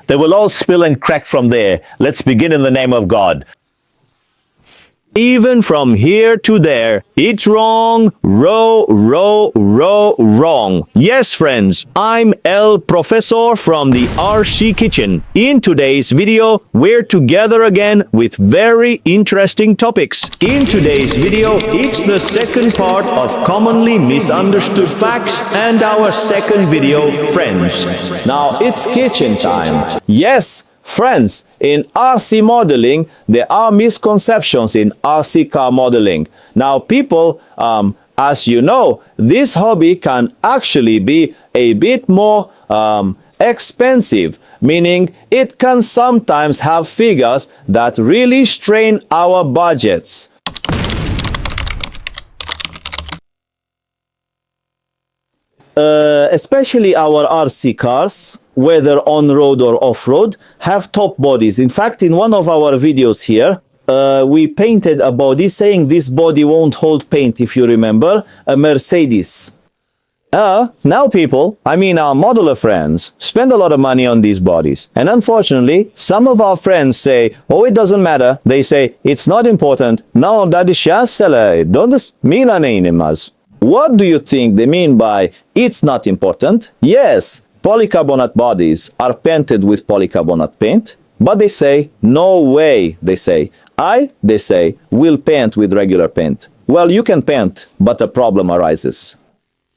They will all spill and crack from there. Let's begin in the name of God. Even from here to there, it's wrong, wrong. Yes, friends, I'm El Professor from the RC Kitchen. In today's video, we're together again with very interesting topics. In today's video, it's the second part of commonly misunderstood facts and our second video, friends. Now, it's kitchen time. Yes, friends, in RC modeling, there are misconceptions in RC car modeling. Now, people, as you know, this hobby can actually be a bit more expensive, meaning it can sometimes have figures that really strain our budgets. Especially our RC cars, whether on-road or off-road, have top bodies. In fact, in one of our videos here, we painted a body saying this body won't hold paint, if you remember, a Mercedes. Now people, I mean our modeler friends, spend a lot of money on these bodies. And unfortunately, some of our friends say, oh, it doesn't matter. They say, it's not important. No, that is șasele. Mila neinimaz. What do you think they mean by it's not important? Yes, polycarbonate bodies are painted with polycarbonate paint, but they say, no way, they say, will paint with regular paint. Well, you can paint, but a problem arises.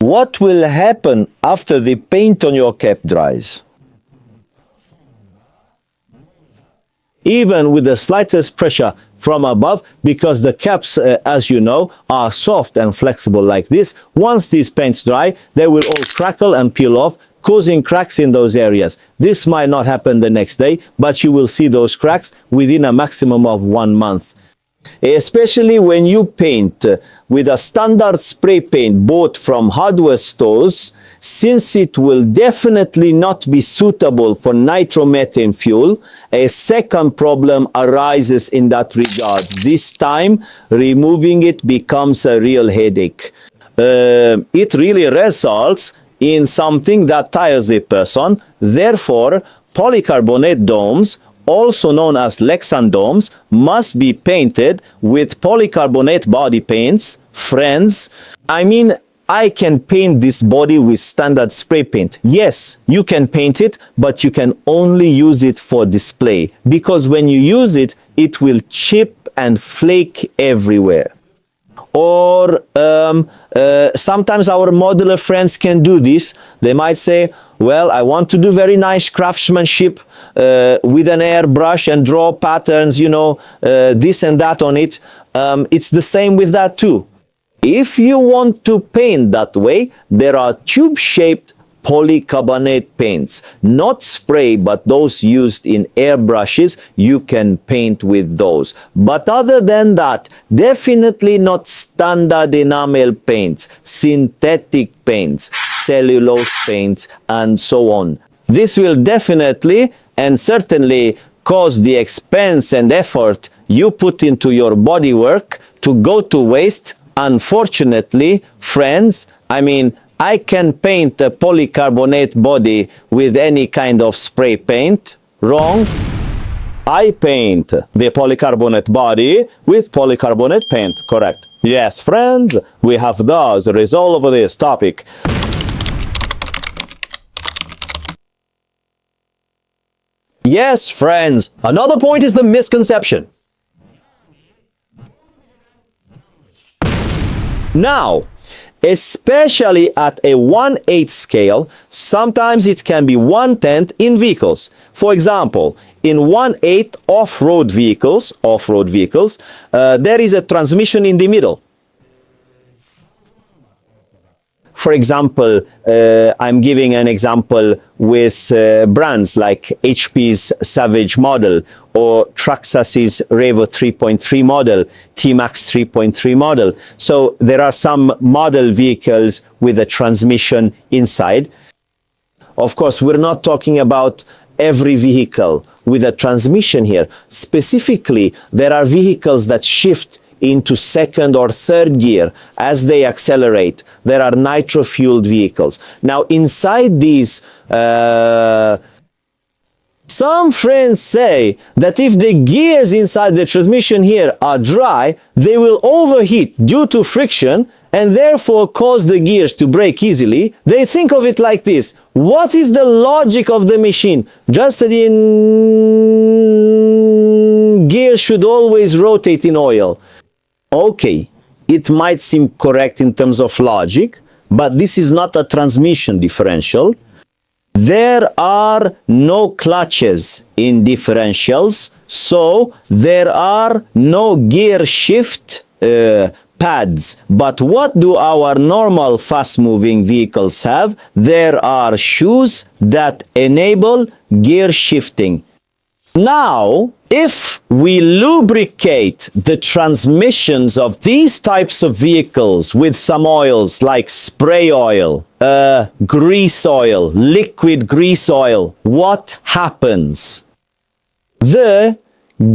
What will happen after the paint on your cap dries? Even with the slightest pressure from above, because the caps, as you know, are soft and flexible like this. Once these paints dry, they will all crackle and peel off, causing cracks in those areas. This might not happen the next day, but you will see those cracks within a maximum of 1 month. Especially when you paint with a standard spray paint bought from hardware stores, since it will definitely not be suitable for nitromethane fuel, a second problem arises in that regard. This time, removing it becomes a real headache. It really results in something that tires a person. Therefore, polycarbonate domes, also known as Lexan domes, must be painted with polycarbonate body paints. Friends, I mean, I can paint this body with standard spray paint. Yes, you can paint it, but you can only use it for display, because when you use it, it will chip and flake everywhere. Or sometimes our modeler friends can do this. They might say, well, I want to do very nice craftsmanship with an airbrush and draw patterns, you know, this and that on it. It's the same with that too. If you want to paint that way, there are tube-shaped polycarbonate paints, not spray, but those used in airbrushes. You can paint with those. But other than that, definitely not standard enamel paints, synthetic paints, cellulose paints, and so on. This will definitely and certainly cause the expense and effort you put into your bodywork to go to waste. Unfortunately, friends, I mean, I can paint a polycarbonate body with any kind of spray paint. Wrong. I paint the polycarbonate body with polycarbonate paint. Correct. Yes, friends, we have thus resolved this topic. Yes, friends, another point is the misconception. Now, especially at a 1/8 scale, sometimes it can be 1/10 in vehicles. For example, in 1/8 off-road vehicles, there is a transmission in the middle. For example, I'm giving an example with brands like HP's Savage model or Traxxas's Revo 3.3 model, T-Max 3.3 model. So there are some model vehicles with a transmission inside. Of course, we're not talking about every vehicle with a transmission here. Specifically, there are vehicles that shift into second or third gear as they accelerate. There are nitro-fueled vehicles. Now, inside these Some friends say that if the gears inside the transmission here are dry, they will overheat due to friction and therefore cause the gears to break easily. They think of it like this. What is the logic of the machine? Just the gear should always rotate in oil. Okay, it might seem correct in terms of logic, but this is not a transmission differential. There are no clutches in differentials, so there are no gear shift pads. But what do our normal fast-moving vehicles have? There are shoes that enable gear shifting. Now, if we lubricate the transmissions of these types of vehicles with some oils like spray oil, grease oil, liquid grease oil, what happens? The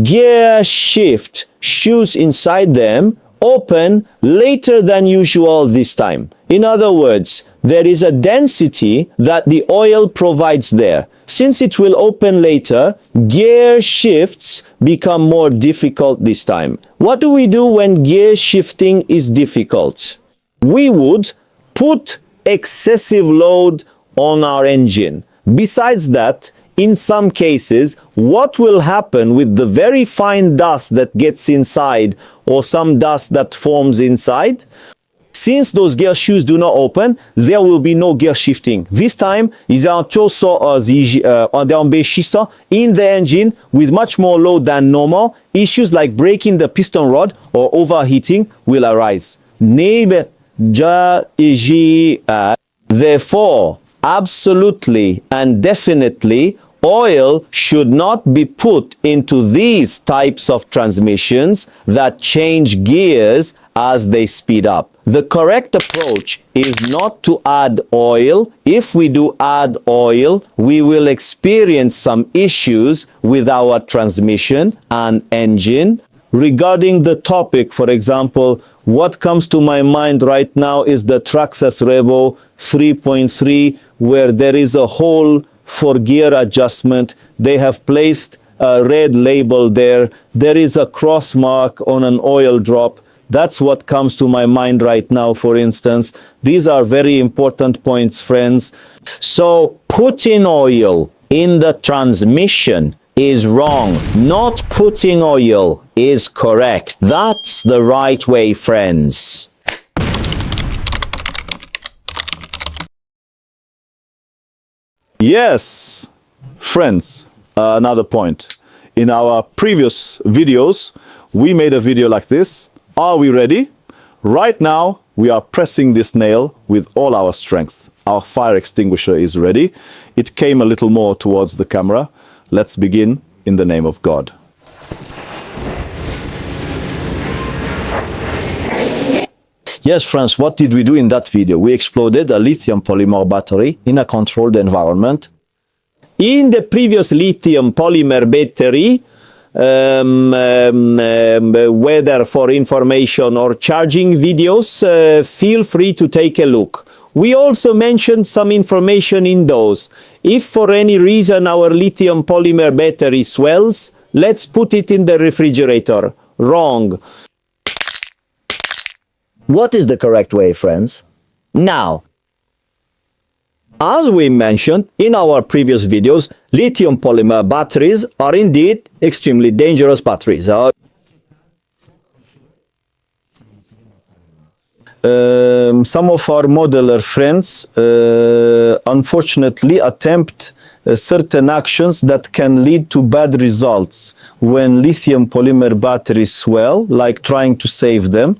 gear shift shoes inside them open later than usual this time. In other words, there is a density that the oil provides there. Since it will open later, gear shifts become more difficult this time. What do we do when gear shifting is difficult? We would put excessive load on our engine. Besides that, in some cases, what will happen with the very fine dust that gets inside or some dust that forms inside? Since those gear shoes do not open, there will be no gear shifting. This time, ils ont in the engine with much more load than normal. Issues like breaking the piston rod or overheating will arise. Therefore, absolutely and definitely, oil should not be put into these types of transmissions that change gears as they speed up. The correct approach is not to add oil. If we do add oil, we will experience some issues with our transmission and engine. Regarding the topic, for example, what comes to my mind right now is the Traxxas Revo 3.3, where there is a hole for gear adjustment. They have placed a red label there. There is a cross mark on an oil drop. That's what comes to my mind right now, for instance. These are very important points, friends. So putting oil in the transmission is wrong. Not putting oil is correct. That's the right way, friends. Yes, friends, another point. In our previous videos, we made a video like this. Are we ready? Right now, we are pressing this nail with all our strength. Our fire extinguisher is ready. It came a little more towards the camera. Let's begin in the name of God. Yes, friends, what did we do in that video? We exploded a lithium polymer battery in a controlled environment. In the previous lithium polymer battery, whether for information or charging videos, feel free to take a look. We also mentioned some information in those. If for any reason our lithium polymer battery swells, let's put it in the refrigerator. Wrong. What is the correct way, friends? Now, as we mentioned in our previous videos, lithium polymer batteries are indeed extremely dangerous batteries. Some of our modeler friends unfortunately attempt certain actions that can lead to bad results when lithium polymer batteries swell, like trying to save them.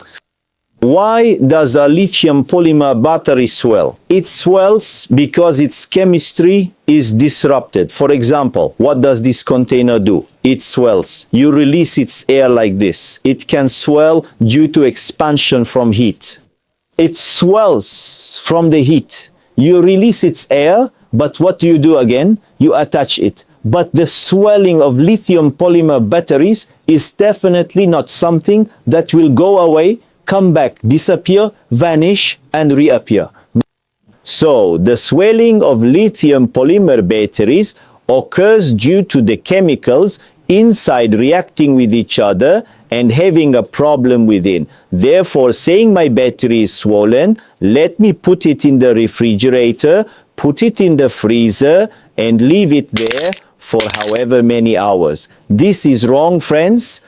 Why does a lithium polymer battery swell? It swells because its chemistry is disrupted. For example, what does this container do? It swells. You release its air like this. It can swell due to expansion from heat. It swells from the heat. You release its air, but what do you do again? You attach it. But the swelling of lithium polymer batteries is definitely not something that will go away, come back, disappear, vanish, and reappear. So, the swelling of lithium polymer batteries occurs due to the chemicals inside reacting with each other and having a problem within. Therefore, saying my battery is swollen, let me put it in the refrigerator, put it in the freezer, and leave it there for however many hours. This is wrong, friends.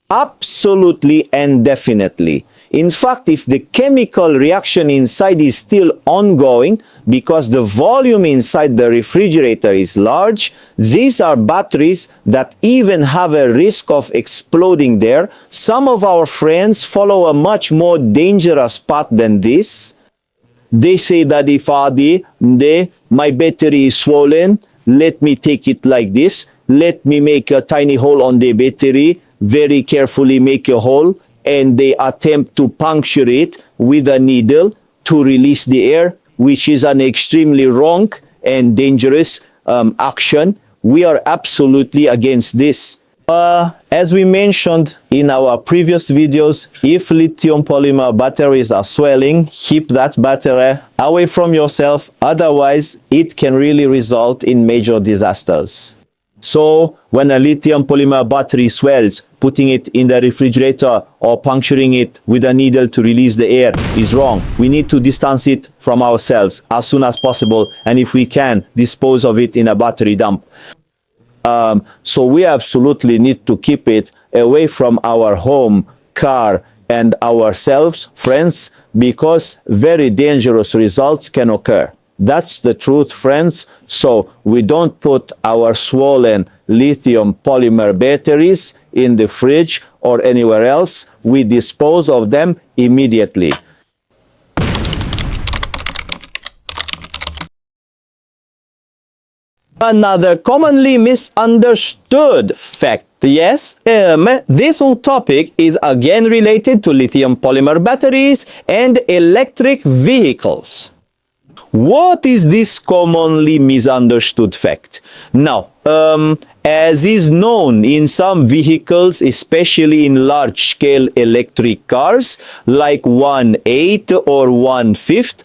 Absolutely and definitely. In fact, if the chemical reaction inside is still ongoing because the volume inside the refrigerator is large, these are batteries that even have a risk of exploding there. Some of our friends follow a much more dangerous path than this. They say that if my battery is swollen, let me take it like this. Let me make a tiny hole on the battery, very carefully make a hole, and they attempt to puncture it with a needle to release the air, which is an extremely wrong and dangerous action. We are absolutely against this. As we mentioned in our previous videos, if lithium polymer batteries are swelling, keep that battery away from yourself. Otherwise, it can really result in major disasters. So when a lithium polymer battery swells, putting it in the refrigerator or puncturing it with a needle to release the air is wrong. We need to distance it from ourselves as soon as possible, and if we can, dispose of it in a battery dump. So we absolutely need to keep it away from our home, car, and ourselves, friends, because very dangerous results can occur. That's the truth, friends. So we don't put our swollen lithium polymer batteries in the fridge or anywhere else. We dispose of them immediately. Another commonly misunderstood fact. Yes, this whole topic is again related to lithium polymer batteries and electric vehicles. What is this commonly misunderstood fact? Now, as is known in some vehicles, especially in large-scale electric cars, like 1/8 or 1/5,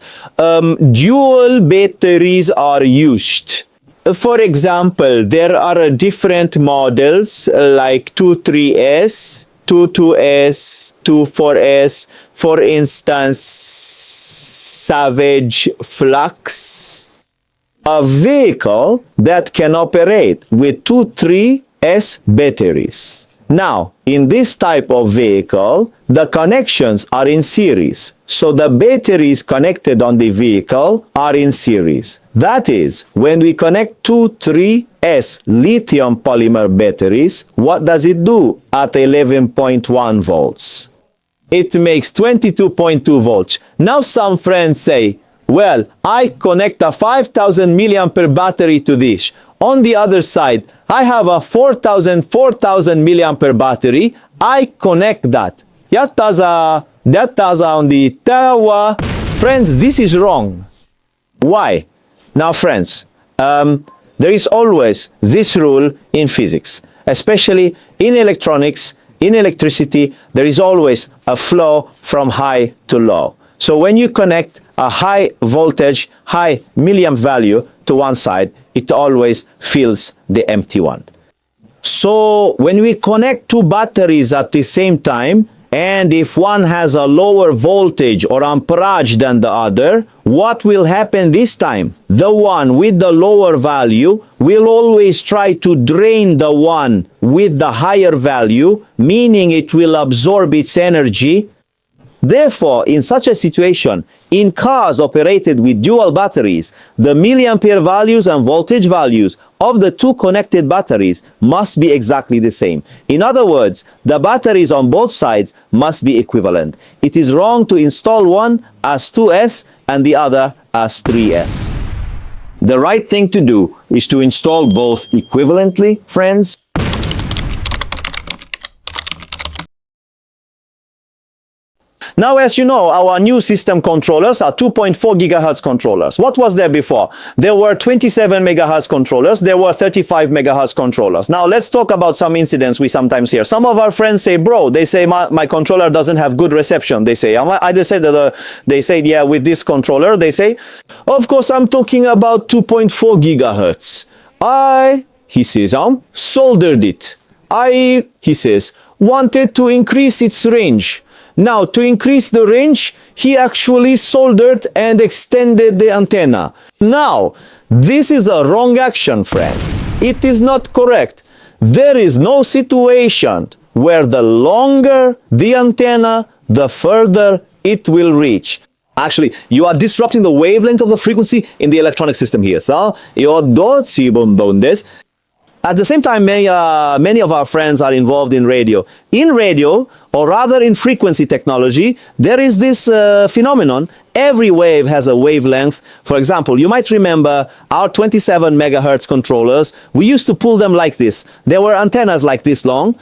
dual batteries are used. For example, there are different models like 23S, 22S, 24S, for instance, Savage Flux, a vehicle that can operate with 23S batteries. Now, in this type of vehicle, the connections are in series. So the batteries connected on the vehicle are in series. That is, when we connect 23S lithium polymer batteries, what does it do at 11.1 volts? It makes 22.2 volts. Now some friends say, well, I connect a 5000 milliampere battery to this. On the other side, I have a 4000 milliampere battery. I connect that. On the tower. Friends, this is wrong. Why? Now, friends, there is always this rule in physics, especially in electronics, in electricity, there is always a flow from high to low. So when you connect a high voltage, high milliamp value to one side, it always fills the empty one. So when we connect two batteries at the same time, and if one has a lower voltage or amperage than the other, what will happen this time? The one with the lower value will always try to drain the one with the higher value, meaning it will absorb its energy. Therefore, in such a situation, in cars operated with dual batteries, the milliampere values and voltage values of the two connected batteries must be exactly the same. In other words, the batteries on both sides must be equivalent. It is wrong to install one as 2S and the other as 3S. The right thing to do is to install both equivalently, friends. Now, as you know, our new system controllers are 2.4 gigahertz controllers. What was there before? There were 27 megahertz controllers. There were 35 megahertz controllers. Now, let's talk about some incidents we sometimes hear. Some of our friends say, bro, they say, my controller doesn't have good reception. They say, they say, yeah, with this controller, they say, of course, I'm talking about 2.4 gigahertz. I he says, soldered it. He says, wanted to increase its range. Now, to increase the range, he actually soldered and extended the antenna. Now, this is a wrong action, friends. It is not correct. There is no situation where the longer the antenna, the further it will reach. Actually, you are disrupting the wavelength of the frequency in the electronic system here. So, at the same time, many of our friends are involved in radio. In radio, or rather in frequency technology, there is this phenomenon. Every wave has a wavelength. For example, you might remember our 27 megahertz controllers. We used to pull them like this. There were antennas like this long.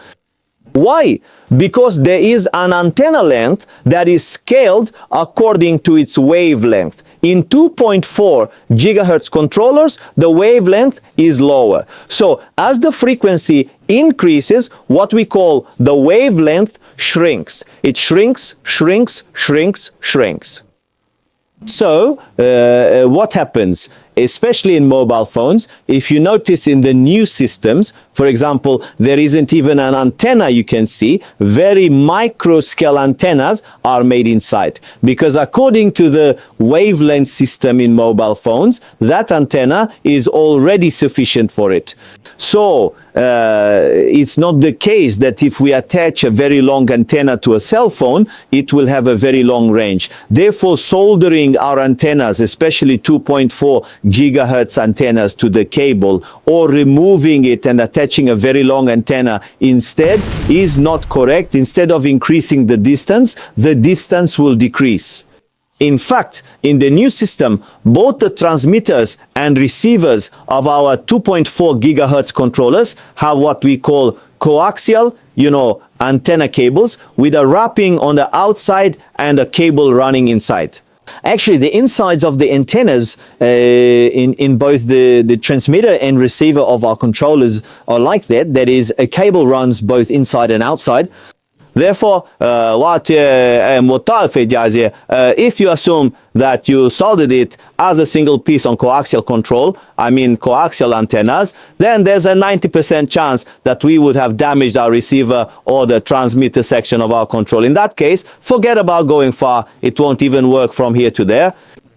Why? Because there is an antenna length that is scaled according to its wavelength. In 2.4 gigahertz controllers, the wavelength is lower. So as the frequency increases, what we call the wavelength shrinks. It shrinks, shrinks, shrinks, shrinks. So what happens? Especially in mobile phones, if you notice in the new systems, for example, there isn't even an antenna you can see. Very micro scale antennas are made inside, because according to the wavelength system in mobile phones, that antenna is already sufficient for it. So it's not the case that if we attach a very long antenna to a cell phone, it will have a very long range. Therefore, soldering our antennas, especially 2.4 gigahertz antennas, to the cable, or removing it and attaching a very long antenna instead, is not correct. Instead of increasing the distance will decrease. In fact, in the new system, both the transmitters and receivers of our 2.4 gigahertz controllers have what we call coaxial, antenna cables with a wrapping on the outside and a cable running inside. Actually, the insides of the antennas in both the transmitter and receiver of our controllers are like that. That is, a cable runs both inside and outside. Therefore, if you assume that you soldered it as a single piece on coaxial control, coaxial antennas, then there's a 90% chance that we would have damaged our receiver or the transmitter section of our control. In that case, forget about going far. It won't even work from here to there.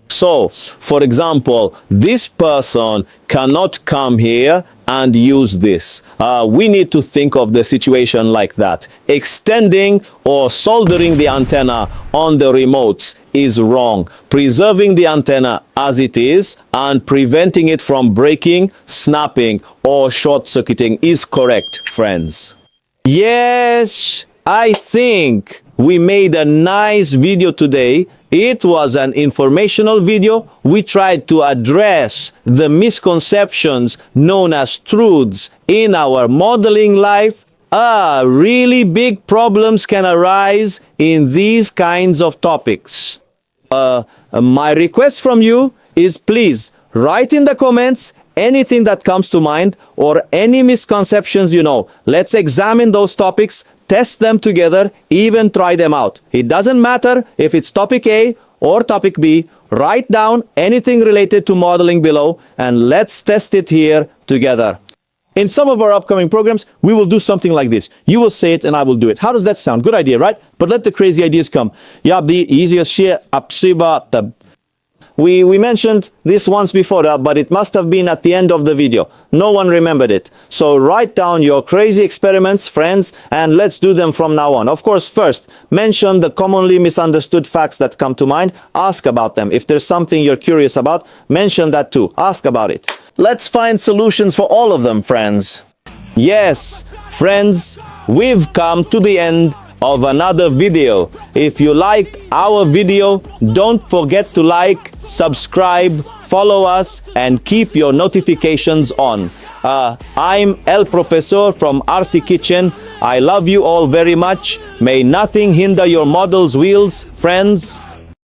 So, for example, this person cannot come here and use this. We need to think of the situation like that. Extending or soldering the antenna on the remotes is wrong. Preserving the antenna as it is and preventing it from breaking, snapping, or short-circuiting is correct, friends. Yes, I think we made a nice video today. It was an informational video. We tried to address the misconceptions known as truths in our modeling life. Really big problems can arise in these kinds of topics. My request from you is, please write in the comments anything that comes to mind or any misconceptions you know. Let's examine those topics, test them together, even try them out. It doesn't matter if it's topic A or topic B. Write down anything related to modeling below and let's test it here together. In some of our upcoming programs, we will do something like this. You will say it and I will do it. How does that sound? Good idea, right? But let the crazy ideas come. We mentioned this once before, but it must have been at the end of the video. No one remembered it. So write down your crazy experiments, friends, and let's do them from now on. Of course, first, mention the commonly misunderstood facts that come to mind. Ask about them. If there's something you're curious about, mention that too. Ask about it. Let's find solutions for all of them, friends. Yes, friends, we've come to the end of another video. If you liked our video, don't forget to like, subscribe, follow us, and keep your notifications on. I'm El Professor from rckitchen. I love you all very much. May nothing hinder your model's wheels, friends.